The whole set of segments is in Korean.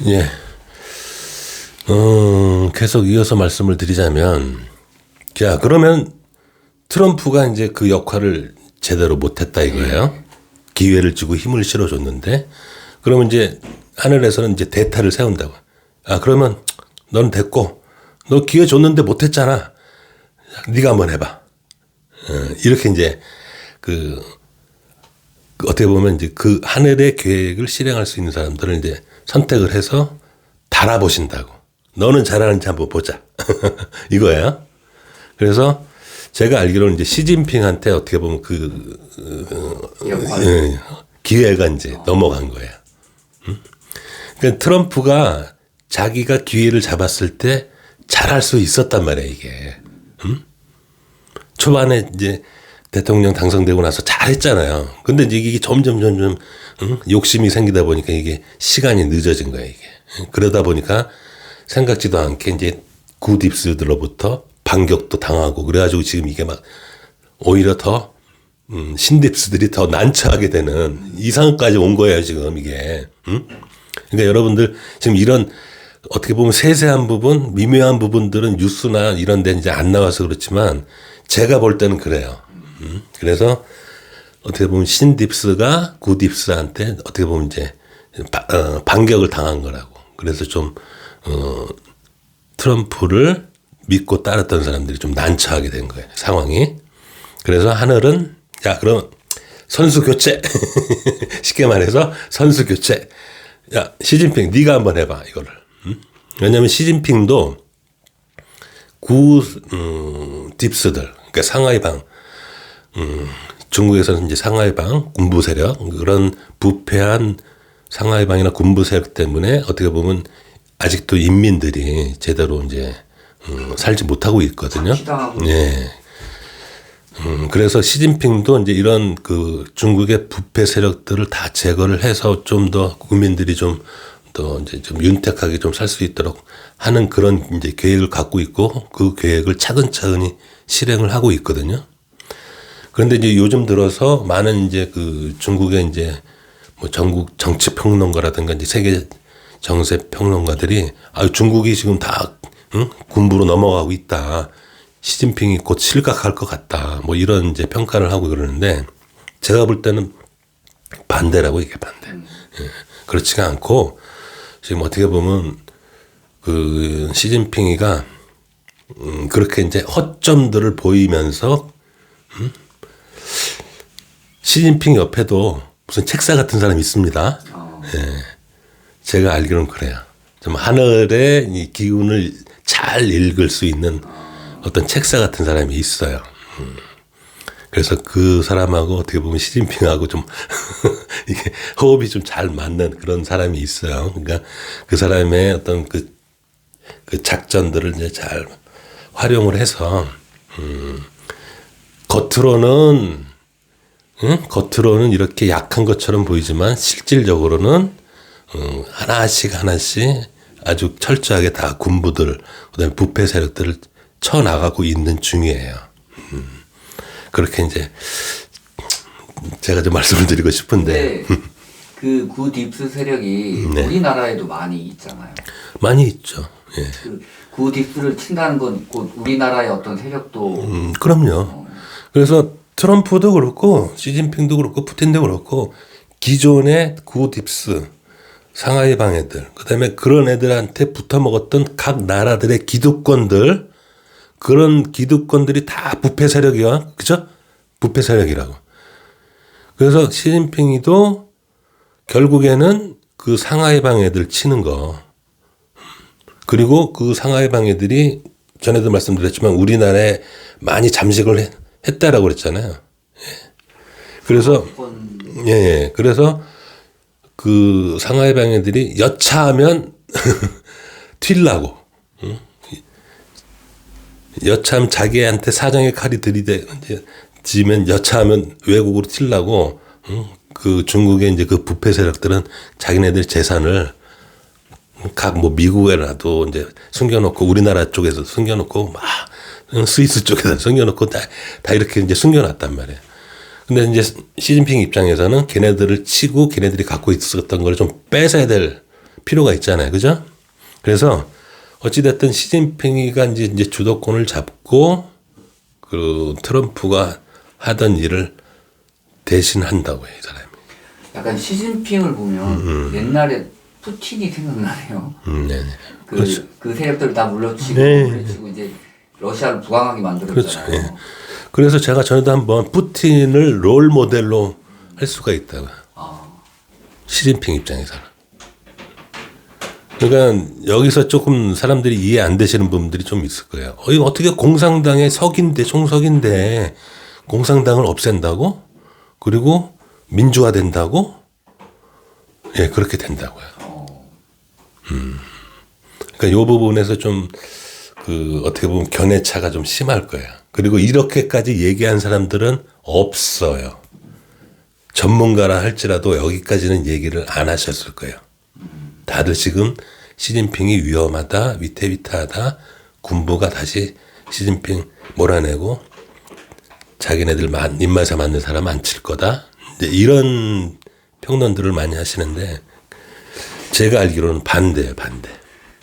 예. 계속 이어서 말씀을 드리자면, 자, 그러면 트럼프가 이제 그 역할을 제대로 못했다 이거예요. 기회를 주고 힘을 실어줬는데, 그러면 이제 하늘에서는 이제 대타를 세운다고. 아, 그러면 넌 됐고, 너 기회 줬는데 못했잖아. 네가 한번 해봐. 이렇게 이제 어떻게 보면 이제 그 하늘의 계획을 실행할 수 있는 사람들을 이제 선택을 해서 달아보신다고. 너는 잘하는지 한번 보자. 이거예요. 그래서 제가 알기로는 이제 시진핑한테 어떻게 보면 기회가 이제 넘어간 거예요. 그러니까 트럼프가 자기가 기회를 잡았을 때 잘할 수 있었단 말이에요, 이게. 초반에 이제 대통령 당선되고 나서 잘했잖아요. 근데 이제 이게 점점 욕심이 생기다 보니까 이게 시간이 늦어진 거예요, 이게. 그러다 보니까 생각지도 않게 이제 굿입스들로부터 반격도 당하고 그래가지고 지금 이게 막 오히려 더 신딥스들이 더 난처하게 되는 이 상황까지 온 거예요, 지금 이게. 그러니까 여러분들 지금 이런 어떻게 보면 세세한 부분, 미묘한 부분들은 뉴스나 이런 데 이제 안 나와서 그렇지만 제가 볼 때는 그래요. 그래서 어떻게 보면 신딥스가 굿딥스한테 어떻게 보면 이제 반격을 당한 거라고. 그래서 좀 트럼프를 믿고 따랐던 사람들이 좀 난처하게 된 거예요, 상황이. 그래서 하늘은 야, 그럼 선수 교체. 쉽게 말해서 선수 교체. 야, 시진핑 네가 한번 해봐 이거를. 왜냐하면 시진핑도 딥스들, 그러니까 상하이방, 중국에서는 이제 상하이방 군부 세력, 그런 부패한 상하이방이나 군부 세력 때문에 어떻게 보면 아직도 인민들이 제대로 이제 살지 못하고 있거든요. 예. 그래서 시진핑도 이제 이런 중국의 부패 세력들을 다 제거를 해서 좀 더 국민들이 좀 더 이제 좀 윤택하게 좀 살 수 있도록 하는 그런 이제 계획을 갖고 있고 그 계획을 차근차근히 실행을 하고 있거든요. 그런데 이제 요즘 들어서 많은 이제 중국의 이제 뭐 전국 정치 평론가라든가 이제 세계 정세 평론가들이 중국이 지금 다 군부로 넘어가고 있다. 시진핑이 곧 실각할 것 같다. 뭐 이런 이제 평가를 하고 그러는데 제가 볼 때는 반대라고 이게 반대. 예. 그렇지가 않고 지금 어떻게 보면 시진핑이가 그렇게 이제 허점들을 보이면서 시진핑 옆에도 무슨 책사 같은 사람이 있습니다. 예. 제가 알기로는 그래요. 좀 하늘의 이 기운을 잘 읽을 수 있는 어떤 책사 같은 사람이 있어요. 그래서 그 사람하고 어떻게 보면 시진핑하고 좀 이게 호흡이 좀 잘 맞는 그런 사람이 있어요. 그러니까 그 사람의 어떤 그 작전들을 이제 잘 활용을 해서 겉으로는 이렇게 약한 것처럼 보이지만 실질적으로는 하나씩 아주 철저하게 다 군부들 그다음에 부패 세력들을 쳐나가고 있는 중이에요. 그렇게 이제 제가 좀 말씀을 드리고 싶은데 그 굿입스 세력이 우리나라에도 많이 있잖아요. 많이 있죠. 예. 그 굿입스를 친다는 건 곧 우리나라의 어떤 세력도 그럼요. 그래서 트럼프도 그렇고 시진핑도 그렇고 푸틴도 그렇고 기존의 굿입스 상하이 방해들 그다음에 그런 애들한테 붙어 먹었던 각 나라들의 기득권들 그런 기득권들이 다 부패 세력이야. 그죠? 부패 세력이라고. 그래서 시진핑이도 결국에는 그 상하이방 애들 치는 거. 그리고 그 상하이방 애들이 전에도 말씀드렸지만 우리나라에 많이 잠식을 했다라고 그랬잖아요. 예. 그래서, 예. 그래서 그 상하이방 애들이 여차하면 튀려고. 여차하면 자기한테 사정의 칼이 들이대지면 여차하면 외국으로 튀려고 그 중국의 이제 그 부패 세력들은 자기네들 재산을 각 뭐 미국에라도 이제 숨겨놓고 우리나라 쪽에서 숨겨놓고 막 스위스 쪽에다 숨겨놓고 다 이렇게 이제 숨겨놨단 말이에요. 근데 이제 시진핑 입장에서는 걔네들을 치고 걔네들이 갖고 있었던 걸 좀 필요가 있잖아요. 그죠? 그래서 어찌됐든 시진핑이가 이제 주도권을 잡고 그 트럼프가 하던 일을 대신한다고요, 이 사람이. 약간 시진핑을 보면 옛날에 푸틴이 생각나네요. 네네. 그 세력들을 다 물러치고 네. 물리치고 이제 러시아를 부강하게 그렇죠. 만들었잖아요. 예. 그래서 제가 전에도 한번 푸틴을 롤 모델로 할 수가 있다고요. 시진핑 입장에서는. 그러니까 여기서 조금 사람들이 이해 안 되시는 부분들이 좀 있을 거예요. 이거 어떻게 공산당의 석인데 총석인데 공산당을 없앤다고? 그리고 민주화된다고? 예, 그렇게 된다고요. 그러니까 이 부분에서 좀 그 어떻게 보면 견해차가 좀 심할 거예요. 그리고 이렇게까지 얘기한 사람들은 없어요. 전문가라 할지라도 여기까지는 얘기를 안 하셨을 거예요. 다들 지금 시진핑이 위험하다, 위태위태하다, 군부가 다시 시진핑 몰아내고 자기네들 입맛에 맞는 사람 안 칠 거다. 이제 이런 평론들을 많이 하시는데 제가 알기로는 반대예요, 반대.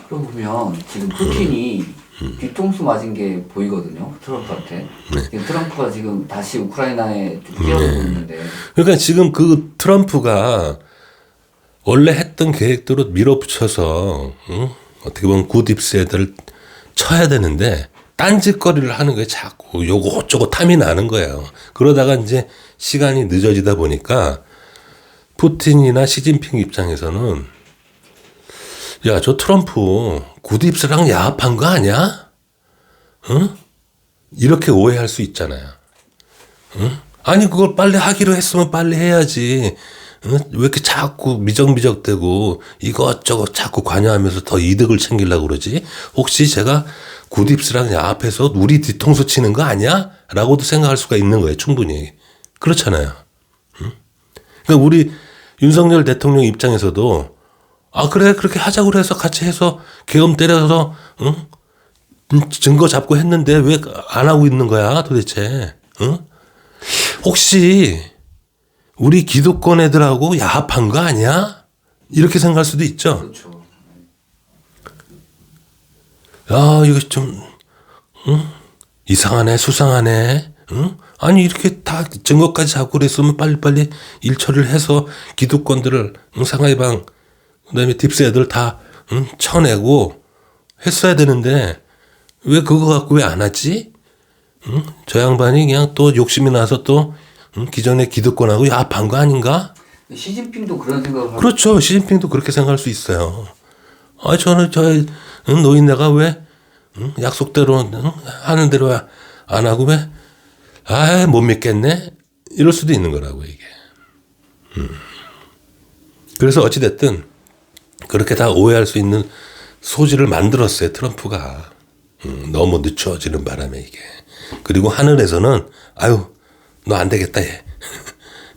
그럼 보면 지금 푸틴이 뒤통수 맞은 게 보이거든요. 트럼프한테. 지금 트럼프가 지금 다시 우크라이나에 좀 뛰어들고 있는데. 그러니까 지금 그 트럼프가 원래 했던 계획대로 밀어붙여서 어떻게 보면 굿입스 애들을 쳐야 되는데 딴짓거리를 하는 거예요. 자꾸 요것저것 탐이 나는 거예요. 그러다가 이제 시간이 늦어지다 보니까 푸틴이나 시진핑 입장에서는 야, 저 트럼프 굿입스랑 야합한 거 아니야? 응? 이렇게 오해할 수 있잖아요. 응? 아니 그걸 빨리 하기로 했으면 빨리 해야지. 응? 왜 이렇게 자꾸 미적미적대고 이것저것 자꾸 관여하면서 더 이득을 챙기려고 그러지? 혹시 제가 굿입스랑 야합해서 우리 뒤통수 치는 거 아니야? 라고도 생각할 수가 있는 거예요. 충분히. 그렇잖아요. 응? 그러니까 우리 윤석열 대통령 입장에서도 아 그래 그렇게 하자고 그래서 같이 해서 계엄 때려서 응? 증거 잡고 했는데 왜 안 하고 있는 거야 도대체? 응? 혹시 우리 기득권 애들하고 야합한 거 아니야? 이렇게 생각할 수도 있죠. 그렇죠. 야 이거 좀 응? 이상하네 수상하네. 응? 아니 이렇게 다 증거까지 잡고 그랬으면 빨리빨리 일 처리를 해서 기득권들을 상하이방 그다음에 딥스 애들 다 쳐내고 했어야 되는데 왜 그거 갖고 왜 안 하지? 저 양반이 그냥 또 욕심이 나서 또 기존의 기득권하고 야합한 거 아닌가? 시진핑도 그런 생각을 하고. 그렇죠. 시진핑도 그렇게 생각할 수 있어요. 아 저는 저 노인네가 왜 약속대로 하는 대로 안 하고 왜 못 믿겠네? 이럴 수도 있는 거라고 이게. 그래서 어찌됐든 그렇게 다 오해할 수 있는 소지를 만들었어요. 트럼프가. 너무 늦춰지는 바람에 이게. 그리고 하늘에서는 아유 너 안 되겠다 얘.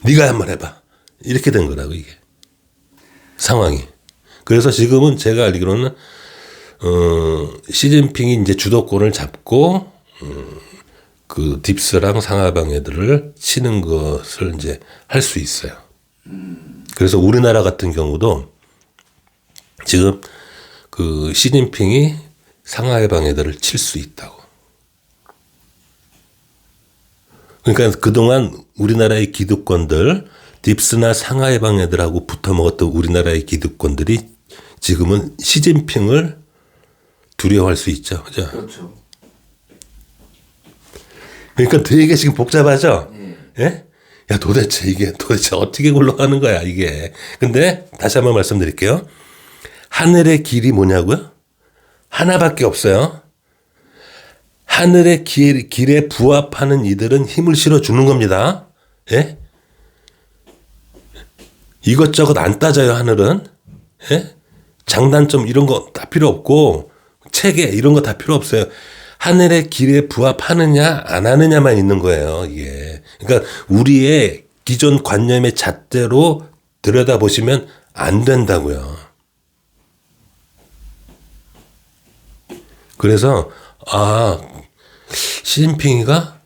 네가 한번 해봐. 이렇게 된 거라고 이게. 상황이. 그래서 지금은 제가 알기로는 시진핑이 이제 주도권을 잡고 그 딥스랑 상하방 애들을 치는 것을 이제 할 수 있어요. 그래서 우리나라 같은 경우도 지금 그 시진핑이 상하이방 애들을 칠 수 있다고. 그러니까 그동안 우리나라의 기득권들, 딥스나 상하이방 애들하고 붙어 먹었던 우리나라의 기득권들이 지금은 시진핑을 두려워할 수 있죠. 그죠? 그렇죠. 그러니까 되게 지금 복잡하죠? 네. 예? 야, 도대체 어떻게 굴러가는 거야, 이게. 근데 다시 한번 말씀드릴게요. 하늘의 길이 뭐냐고요? 하나밖에 없어요. 하늘의 길에 부합하는 이들은 힘을 실어주는 겁니다. 예? 이것저것 안 따져요, 하늘은. 예? 장단점 이런 거 다 필요 없고, 체계 이런 거 다 필요 없어요. 하늘의 길에 부합하느냐, 안 하느냐만 있는 거예요, 이게. 그러니까 우리의 기존 관념의 잣대로 들여다보시면 안 된다고요. 그래서, 시진핑이가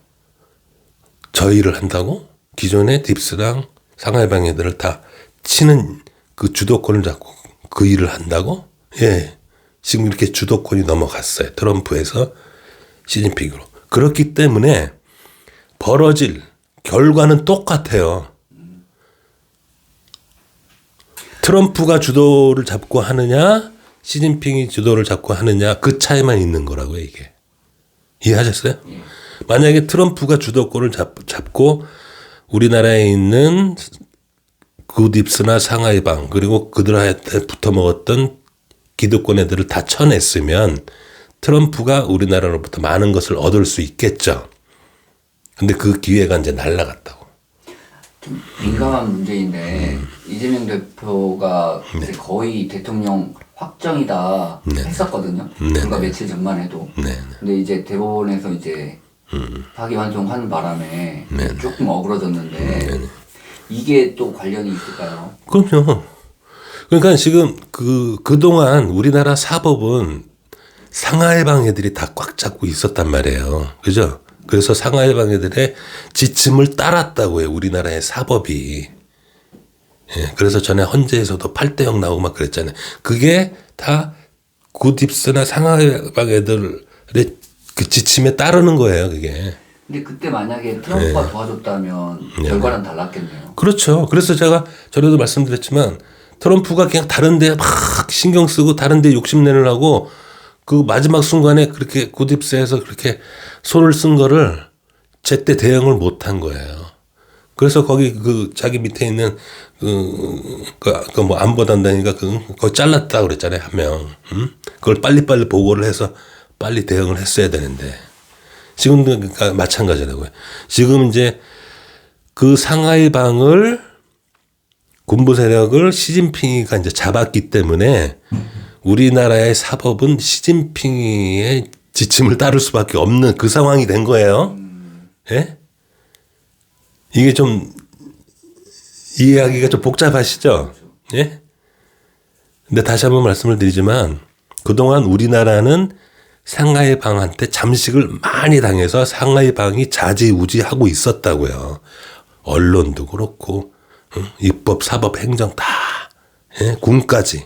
저 일을 한다고? 기존의 딥스랑 상하이방 애들을 다 치는 그 주도권을 잡고 그 일을 한다고? 예. 지금 이렇게 주도권이 넘어갔어요. 트럼프에서 시진핑으로. 그렇기 때문에 벌어질 결과는 똑같아요. 트럼프가 주도를 잡고 하느냐, 시진핑이 주도를 잡고 하느냐, 그 차이만 있는 거라고요, 이게. 이해하셨어요? 만약에 트럼프가 주도권을 잡고 우리나라에 있는 굿입스나 상하이방 그리고 그들한테 붙어먹었던 기득권 애들을 다 쳐냈으면 트럼프가 우리나라로부터 많은 것을 얻을 수 있겠죠. 근데 그 기회가 이제 날아갔다고. 좀 민감한 문제인데 이재명 대표가 이제 거의 대통령 확정이다 했었거든요. 불과 며칠 전만 해도. 근데 이제 대법원에서 이제 파기환송하는 바람에 조금 어그러졌는데 이게 또 관련이 있을까요? 그럼요. 그러니까 지금 그동안 우리나라 사법은 상하이방 애들이 다 꽉 잡고 있었단 말이에요. 그죠? 그래서 상하이방 애들의 지침을 따랐다고요. 우리나라의 사법이. 예, 그래서 전에 헌재에서도 8대0 나오고 막 그랬잖아요. 그게 다 굿입스나 상하이방 애들의 그 지침에 따르는 거예요. 그게. 근데 그때 만약에 트럼프가 도와줬다면 결과는 달랐겠네요. 그렇죠. 그래서 제가 전에도 말씀드렸지만 트럼프가 그냥 다른데 막 신경 쓰고 다른데 욕심내느라고 그 마지막 순간에 그렇게 굿입스에서 그렇게 손을 쓴 거를 제때 대응을 못한 거예요. 그래서 거기 그 자기 밑에 있는 그 뭐 안보단장이가 그거 잘랐다 그랬잖아요, 한 명. 그걸 빨리빨리 보고를 해서 빨리 대응을 했어야 되는데 지금도 그러니까 마찬가지라고요. 지금 이제 그 상하이방을 군부 세력을 시진핑이가 이제 잡았기 때문에 우리나라의 사법은 시진핑의 지침을 따를 수밖에 없는 그 상황이 된 거예요. 예? 이게 좀 이해하기가 좀 복잡하시죠? 예? 근데 다시 한번 말씀을 드리지만 그동안 우리나라는 상하이방한테 잠식을 많이 당해서 상하이방이 좌지우지하고 있었다고요. 언론도 그렇고 입법, 사법, 행정 다, 예? 군까지.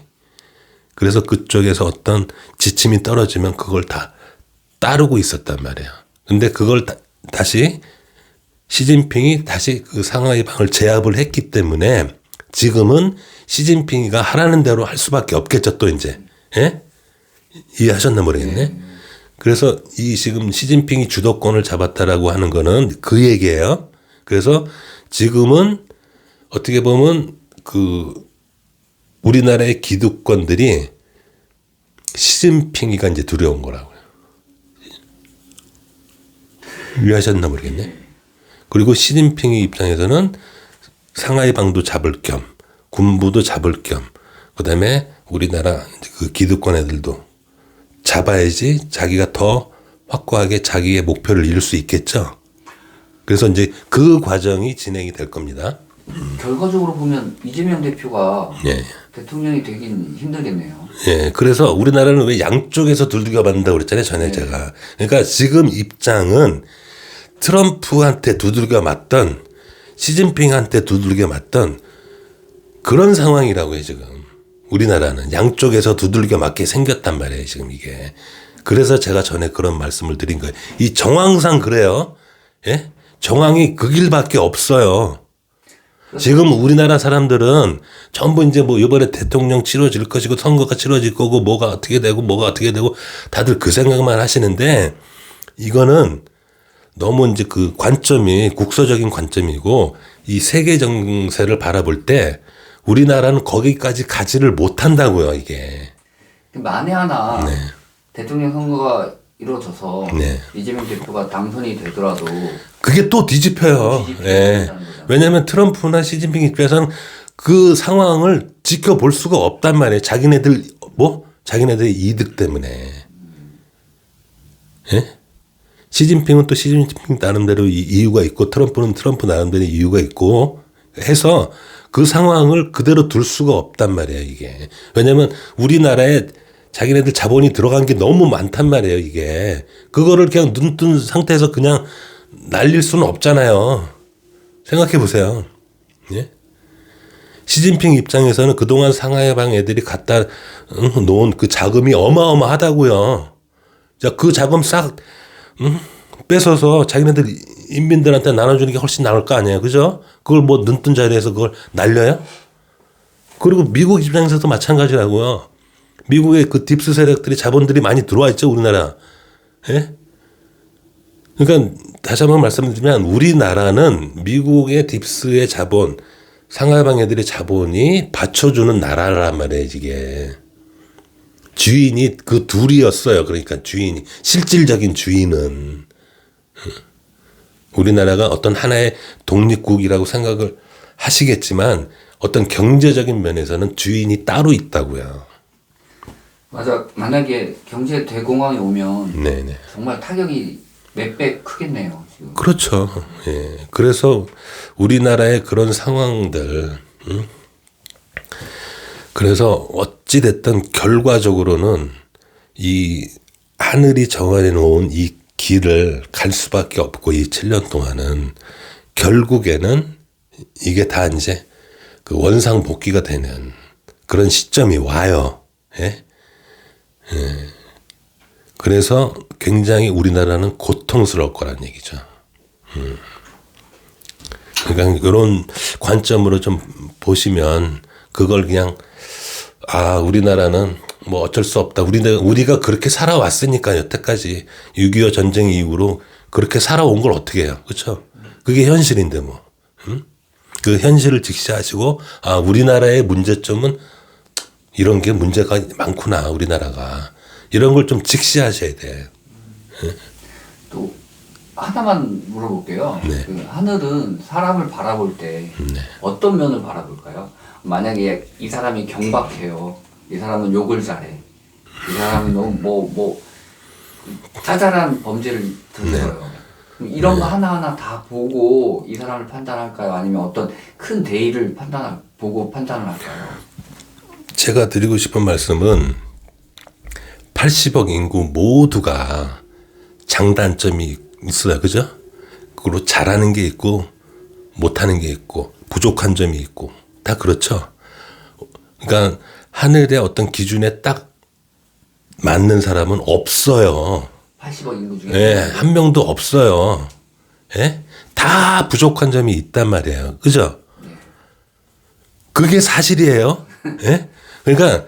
그래서 그쪽에서 어떤 지침이 떨어지면 그걸 다 따르고 있었단 말이에요. 근데 그걸 다시 시진핑이 다시 그 상하이방을 제압을 했기 때문에 지금은 시진핑이가 하라는 대로 할 수밖에 없겠죠, 또 이제. 예? 이해하셨나 모르겠네. 그래서 이 지금 시진핑이 주도권을 잡았다라고 하는 거는 그 얘기예요. 그래서 지금은 어떻게 보면 그 우리나라의 기득권들이 시진핑이가 이제 두려운 거라고요. 이해하셨나 모르겠네. 그리고 시진핑의 입장에서는 상하이방도 잡을 겸, 군부도 잡을 겸, 그다음에 우리나라 그 기득권 애들도 잡아야지 자기가 더 확고하게 자기의 목표를 이룰 수 있겠죠. 그래서 이제 그 과정이 진행이 될 겁니다. 결과적으로 보면 이재명 대표가 예. 대통령이 되긴 힘들겠네요. 예. 그래서 우리나라는 왜 양쪽에서 두들겨 맞는다고 그랬잖아요. 전에 제가. 그러니까 지금 입장은 트럼프한테 두들겨 맞던 시진핑한테 두들겨 맞던 그런 상황이라고요, 지금. 우리나라는 양쪽에서 두들겨 맞게 생겼단 말이에요, 지금 이게. 그래서 제가 전에 그런 말씀을 드린 거예요. 이 정황상 그래요. 예? 정황이 그 길밖에 없어요. 지금 우리나라 사람들은 전부 이제 뭐 이번에 대통령 치러질 것이고 선거가 치러질 거고 뭐가 어떻게 되고 뭐가 어떻게 되고 다들 그 생각만 하시는데 이거는 너무 이제 그 관점이 국서적인 관점이고 이 세계 정세를 바라볼 때 우리나라는 거기까지 가지를 못한다고요, 이게. 만에 하나 대통령 선거가 이루어져서 이재명 대표가 당선이 되더라도 그게 또 뒤집혀요. 예. 왜냐하면 트럼프나 시진핑 입장에서는 그 상황을 지켜볼 수가 없단 말이에요. 자기네들의 이득 때문에. 예? 시진핑은 또 시진핑 나름대로 이유가 있고 트럼프는 트럼프 나름대로 이유가 있고 해서 그 상황을 그대로 둘 수가 없단 말이에요, 이게. 왜냐하면 우리나라에 자기네들 자본이 들어간 게 너무 많단 말이에요, 이게. 그거를 그냥 눈 뜬 상태에서 그냥 날릴 수는 없잖아요. 생각해 보세요. 예? 시진핑 입장에서는 그동안 상하이방 애들이 갖다 놓은 그 자금이 어마어마하다고요. 자, 그 자금 싹 뺏어서 자기네들 인민들한테 나눠주는 게 훨씬 나을 거 아니에요. 그죠? 그걸 뭐 눈뜬 자리에서 그걸 날려요? 그리고 미국 입장에서도 마찬가지라고요. 미국의 그 딥스 세력들이 자본들이 많이 들어와 있죠, 우리나라. 예? 그러니까 다시 한번 말씀드리면 우리나라는 미국의 딥스의 자본, 상하이방 애들의 자본이 받쳐주는 나라란 말이에요, 이게. 주인이 그 둘이었어요. 그러니까 주인이, 실질적인 주인은. 우리나라가 어떤 하나의 독립국이라고 생각을 하시겠지만 어떤 경제적인 면에서는 주인이 따로 있다고요. 맞아. 만약에 경제 대공황이 오면 네네. 정말 타격이 몇 배 크겠네요. 지금. 그렇죠. 예. 그래서 우리나라의 그런 상황들, 그래서 어찌됐든 결과적으로는 이 하늘이 정해 놓은 이 길을 갈 수밖에 없고 이 7년 동안은 결국에는 이게 다 이제 그 원상복귀가 되는 그런 시점이 와요. 예? 예. 그래서 굉장히 우리나라는 고통스러울 거란 얘기죠. 그러니까 이런 관점으로 좀 보시면 그걸 그냥 우리나라는 뭐 어쩔 수 없다. 우리가 그렇게 살아왔으니까 여태까지 6.25 전쟁 이후로 그렇게 살아온 걸 어떻게 해요. 그렇죠? 그게 현실인데 뭐. 그 현실을 직시하시고 우리나라의 문제점은 이런 게 문제가 많구나. 우리나라가. 이런 걸 좀 직시하셔야 돼. 또 하나만 물어볼게요. 네. 그 하늘은 사람을 바라볼 때 네. 어떤 면을 바라볼까요? 만약에 이 사람이 경박해요. 이 사람은 욕을 잘해. 이 사람은 너무 뭐 짜잘한 범죄를 저질러요. 그럼 이런 거 하나하나 다 보고 이 사람을 판단할까요? 아니면 어떤 큰 대의를 보고 판단을 할까요? 제가 드리고 싶은 말씀은 80억 인구 모두가 장단점이 있어요. 그죠? 그리고 잘하는 게 있고 못하는 게 있고 부족한 점이 있고 다 그렇죠. 그러니까 하늘의 어떤 기준에 딱 맞는 사람은 없어요. 80억 인구 중에 예, 한 명도 없어요. 예? 다 부족한 점이 있단 말이에요. 그죠? 그게 사실이에요. 예? 그러니까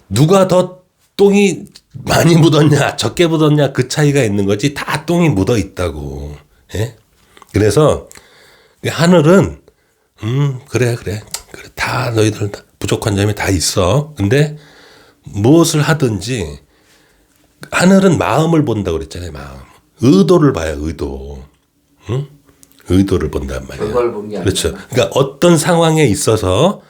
누가 더 똥이 많이 묻었냐, 적게 묻었냐 그 차이가 있는 거지 다 똥이 묻어 있다고. 예? 그래서 하늘은 그래 다 너희들 다 부족한 점이 다 있어. 근데 무엇을 하든지 하늘은 마음을 본다고 그랬잖아요. 마음. 의도를 봐요. 의도. 응? 의도를 본단 말이에요. 그걸 본 게 아니라. 그렇죠. 그러니까 어떤 상황에 있어서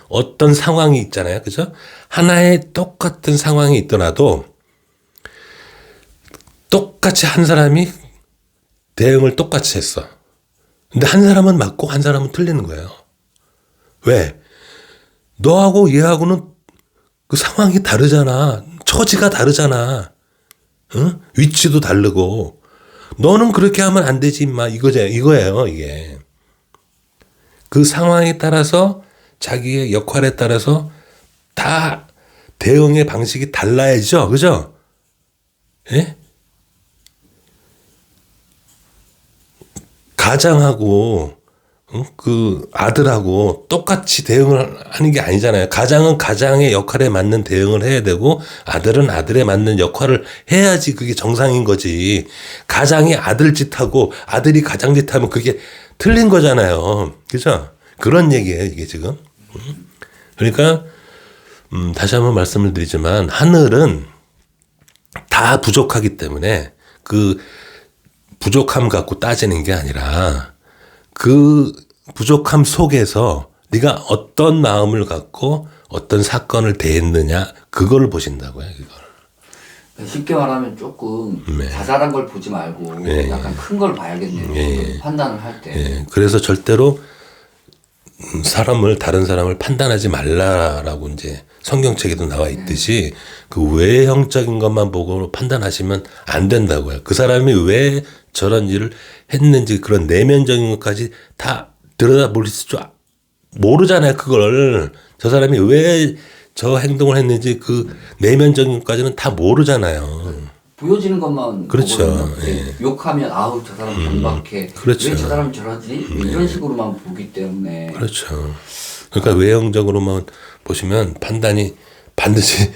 어떤 상황이 있잖아요. 그죠? 하나의 똑같은 상황이 있더라도 똑같이 한 사람이 대응을 똑같이 했어. 근데 한 사람은 맞고 한 사람은 틀리는 거예요. 왜? 너하고 얘하고는 그 상황이 다르잖아. 처지가 다르잖아. 응? 위치도 다르고. 너는 그렇게 하면 안 되지, 임마. 이거예요, 이게. 그 상황에 따라서 자기의 역할에 따라서 다 대응의 방식이 달라야죠. 그죠? 예? 가장하고 그 아들하고 똑같이 대응을 하는 게 아니잖아요. 가장은 가장의 역할에 맞는 대응을 해야 되고 아들은 아들에 맞는 역할을 해야지 그게 정상인 거지. 가장이 아들 짓하고 아들이 가장 짓하면 그게 틀린 거잖아요. 그죠? 그런 얘기예요, 이게 지금. 그러니까 다시 한번 말씀을 드리지만 하늘은 다 부족하기 때문에 그 부족함 갖고 따지는 게 아니라 그 부족함 속에서 네가 어떤 마음을 갖고 어떤 사건을 대했느냐 그걸 보신다고요. 이걸. 쉽게 말하면 조금 네. 자잘한 걸 보지 말고 네. 약간 큰 걸 봐야겠네요. 네. 판단을 할 때. 예, 그래서 절대로 다른 사람을 판단하지 말라라고 이제 성경책에도 나와 있듯이 그 외형적인 것만 보고 판단하시면 안 된다고요. 그 사람이 왜 저런 일을 했는지 그런 내면적인 것까지 다 들여다볼 수 모르잖아요. 그걸 저 사람이 왜 저 행동을 했는지 그 내면적인 것까지는 다 모르잖아요. 보여지는 것만 그렇죠. 보거든요. 예. 욕하면 아우 저 사람 경박해. 그렇죠. 왜 저 사람 저러지? 왜 이런 식으로만 보기 때문에 그렇죠. 그러니까 외형적으로만 보시면 판단이 반드시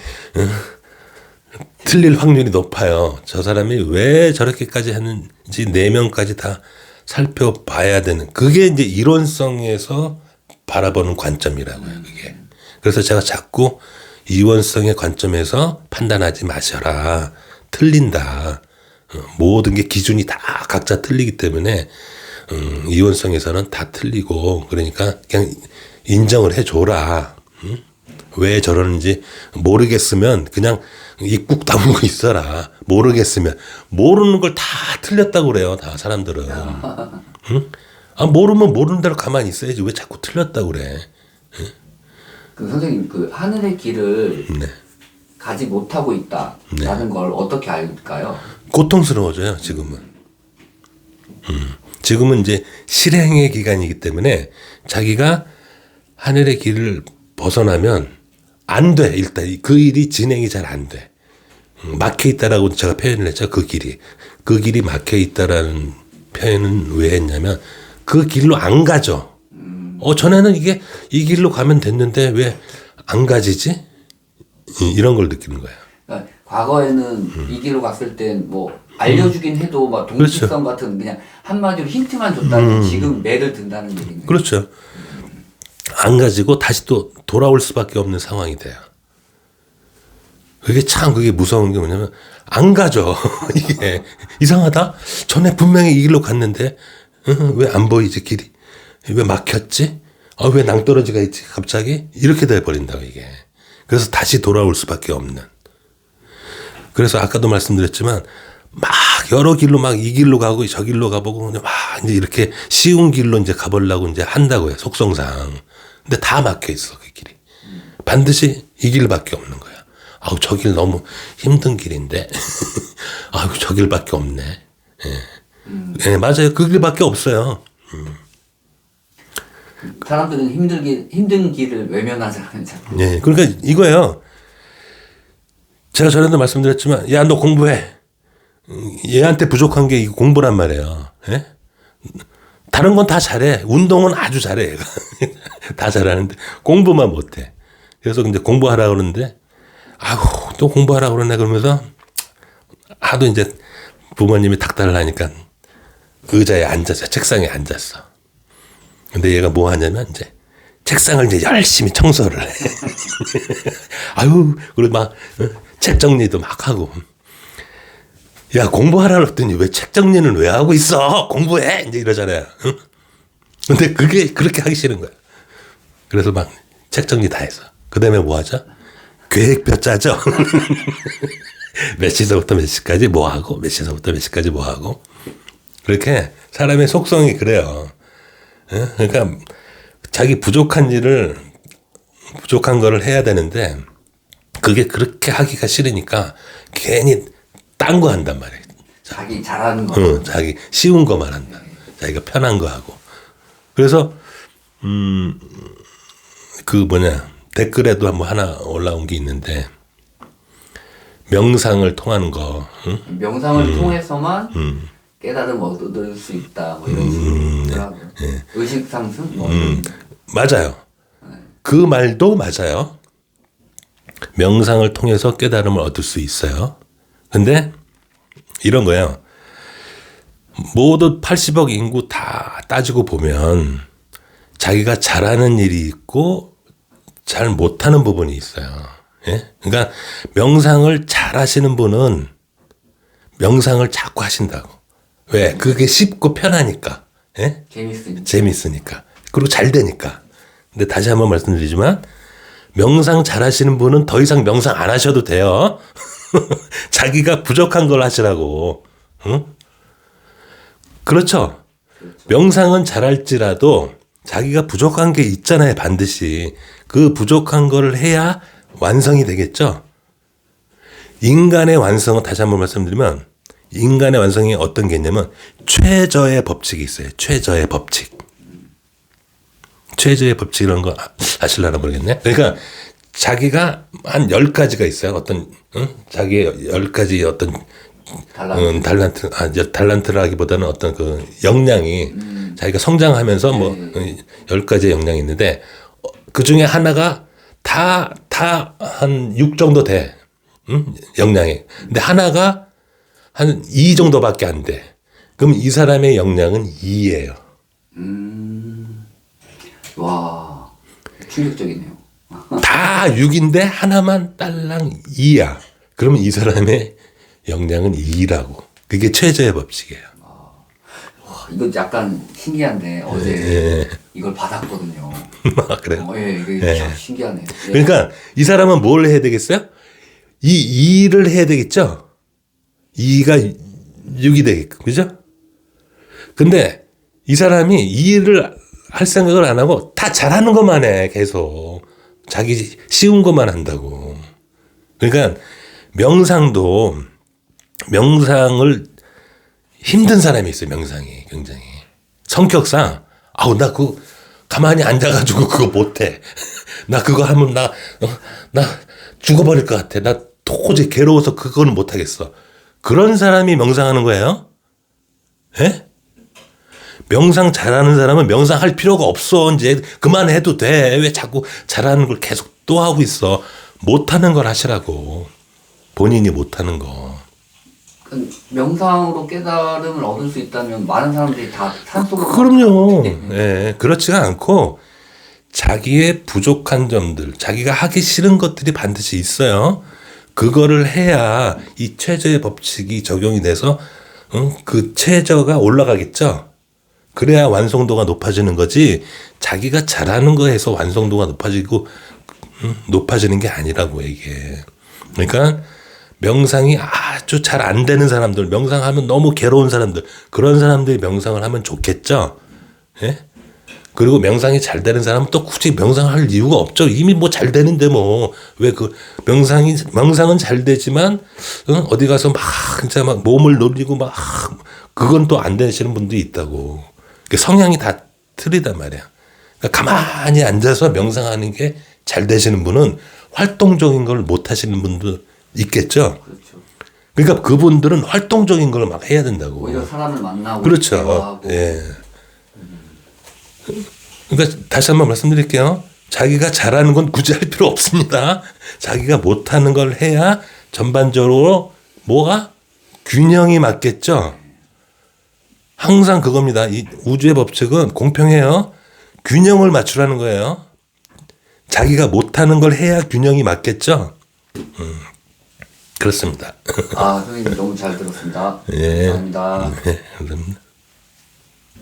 틀릴 확률이 높아요. 저 사람이 왜 저렇게까지 하는지 내면까지 다 살펴봐야 되는 그게 이제 이론성에서 바라보는 관점이라고요. 그게. 그래서 제가 자꾸 이원성의 관점에서 판단하지 마셔라. 틀린다. 모든 게 기준이 다 각자 틀리기 때문에 이원성에서는 다 틀리고 그러니까 그냥 인정을 해줘라. 왜 저러는지 모르겠으면 그냥 입 꾹 다물고 있어라. 모르겠으면 모르는 걸 다 틀렸다고 그래요. 다 사람들은. 응? 아 모르면 모르는 대로 가만히 있어야지 왜 자꾸 틀렸다고 그래. 그 선생님 그 하늘의 길을 네. 가지 못하고 있다라는 걸 어떻게 알까요? 고통스러워져요. 지금은. 지금은 이제 실행의 기간이기 때문에 자기가 하늘의 길을 벗어나면 안 돼. 일단 그 일이 진행이 잘 안 돼. 막혀 있다라고 제가 표현을 했죠. 그 길이. 그 길이 막혀 있다라는 표현은 왜 했냐면 그 길로 안 가죠. 전에는 이게 이 길로 가면 됐는데 왜 안 가지지? 이런 걸 느끼는 거예요. 그러니까 과거에는 이 길로 갔을 땐 뭐 알려주긴 해도 막 동지성 그렇죠. 같은 그냥 한마디로 힌트만 줬다면 지금 매를 든다는 얘기네요. 그렇죠. 안 가지고 다시 또 돌아올 수밖에 없는 상황이 돼요. 그게 무서운 게 뭐냐면 안 가죠. 이게 이상하다. 전에 분명히 이 길로 갔는데 왜 안 보이지 길이? 왜 막혔지? 왜 낭떠러지가 있지 갑자기? 이렇게 돼버린다고 이게. 그래서 다시 돌아올 수밖에 없는. 그래서 아까도 말씀드렸지만 막 여러 길로 막 이 길로 가고 저 길로 가보고 막 이제 이렇게 쉬운 길로 이제 가보려고 이제 한다고요. 속성상. 근데 다 막혀 있어 그 길이. 반드시 이 길밖에 없는 거야. 저 길 너무 힘든 길인데. 저 길밖에 없네. 예. 예, 맞아요. 그 길밖에 없어요. 사람들은 힘든 길을 외면하지 않잖아요. 예. 그러니까 이거예요. 제가 전에도 말씀드렸지만, 야, 너 공부해. 얘한테 부족한 게 이 공부란 말이에요. 예? 다른 건 다 잘해. 운동은 아주 잘해. 얘가. 다 잘하는데 공부만 못해. 그래서 이제 공부하라 그러는데, 또 공부하라 그러네 그러면서 하도 이제 부모님이 닥달을 하니까 의자에 앉았어. 책상에 앉았어. 근데 얘가 뭐 하냐면 이제 책상을 이제 열심히 청소를 해. 그리고 막 책 정리도 막 하고. 야, 공부하라 그랬더니 왜 책 정리는 왜 하고 있어? 공부해! 이제 이러잖아요. 응? 근데 그게 그렇게 하기 싫은 거야. 그래서 막 책 정리 다 했어. 그 다음에 뭐 하죠? 계획표 짜죠? 몇 시서부터 몇 시까지 뭐 하고, 몇 시서부터 몇 시까지 뭐 하고. 그렇게 사람의 속성이 그래요. 그러니까 자기 부족한 거를 해야 되는데 그게 그렇게 하기가 싫으니까 괜히 딴 거 한단 말이에요. 자기 잘하는 거. 자기 쉬운 거만 한다. 자기가 편한 거 하고. 그래서 댓글에도 한번 하나 올라온 게 있는데 명상을 통하는 거. 명상을 통해서만 깨달음 얻을 수 있다. 뭐 이런 식으로. 네. 의식 상승? 맞아요. 그 말도 맞아요. 명상을 통해서 깨달음을 얻을 수 있어요. 근데 이런 거예요. 모두 80억 인구 다 따지고 보면 자기가 잘하는 일이 있고 잘 못하는 부분이 있어요. 예? 그러니까 명상을 잘 하시는 분은 명상을 자꾸 하신다고. 왜? 그게 쉽고 편하니까. 예? 재밌으니까. 그리고 잘 되니까. 근데 다시 한번 말씀드리지만 명상 잘 하시는 분은 더 이상 명상 안 하셔도 돼요. 자기가 부족한 걸 하시라고. 응? 그렇죠. 명상은 잘할지라도 자기가 부족한 게 있잖아요. 반드시. 그 부족한 걸 해야 완성이 되겠죠. 인간의 완성은 다시 한번 말씀드리면 인간의 완성이 어떤 게 있냐면 최저의 법칙이 있어요. 최저의 법칙. 최저의 법칙이라는 거 아실라나 모르겠네. 그러니까 자기가 한 10가지가 있어요. 어떤 자기의 10가지 어떤 달란트를 하기보다는 어떤 그 역량이 자기가 성장하면서 뭐 10가지의 역량이 있는데 그 중에 하나가 다 한 6 정도 돼. 역량이. 근데 하나가 한 2 정도밖에 안 돼. 그럼 이 사람의 역량은 2예요. 와, 충격적이네요. 다 6인데 하나만 딸랑 2야. 그러면 이 사람의 역량은 2라고. 그게 최저의 법칙이에요. 와, 이거 약간 신기한데 어제 이걸 받았거든요. 그래요? 예, 이게 참 신기하네요. 예. 그러니까 이 사람은 뭘 해야 되겠어요? 이 2를 해야 되겠죠? 2가 6이 되겠고, 그죠? 근데 이 사람이 2를 할 생각을 안 하고 다 잘하는 것만 해, 계속. 자기 쉬운 것만 한다고. 그러니까 명상을 힘든 사람이 있어요, 명상이 굉장히. 성격상, 나 그거 가만히 앉아가지고 그거 못해. 나 그거 하면 나 죽어버릴 것 같아. 나 도저히 괴로워서 그거는 못하겠어. 그런 사람이 명상하는 거예요? 예? 명상 잘하는 사람은 명상할 필요가 없어. 이제 그만해도 돼. 왜 자꾸 잘하는 걸 계속 또 하고 있어. 못하는 걸 하시라고. 본인이 못하는 거. 명상으로 깨달음을 얻을 수 있다면 많은 사람들이 다 산속으로 그럼요. 예, 그렇지가 않고 자기의 부족한 점들, 자기가 하기 싫은 것들이 반드시 있어요. 그거를 해야 이 최저의 법칙이 적용이 돼서 그 최저가 올라가겠죠. 그래야 완성도가 높아지는 거지. 자기가 잘하는 거에서 완성도가 높아지는 게 아니라고 이게. 그러니까 명상이 아주 잘 안 되는 사람들, 명상하면 너무 괴로운 사람들, 그런 사람들이 명상을 하면 좋겠죠. 예? 그리고 명상이 잘 되는 사람은 또 굳이 명상할 이유가 없죠. 이미 뭐 잘 되는데 뭐 왜 그 명상은 잘 되지만 어디 가서 막 진짜 막 몸을 놀리고 막 그건 또 안 되시는 분도 있다고. 성향이 다 틀리단 말이야. 그러니까 가만히 앉아서 명상하는 게 잘 되시는 분은 활동적인 걸 못 하시는 분도 있겠죠. 그렇죠. 그러니까 그분들은 활동적인 걸 막 해야 된다고. 오히려 사람을 만나고 그렇죠. 대화하고. 예. 그러니까 다시 한번 말씀드릴게요. 자기가 잘하는 건 굳이 할 필요 없습니다. 자기가 못하는 걸 해야 전반적으로 뭐가 균형이 맞겠죠. 항상 그겁니다. 이 우주의 법칙은 공평해요. 균형을 맞추라는 거예요. 자기가 못하는 걸 해야 균형이 맞겠죠. 그렇습니다. 선생님 너무 잘 들었습니다. 예. 감사합니다. 네, 감사합니다.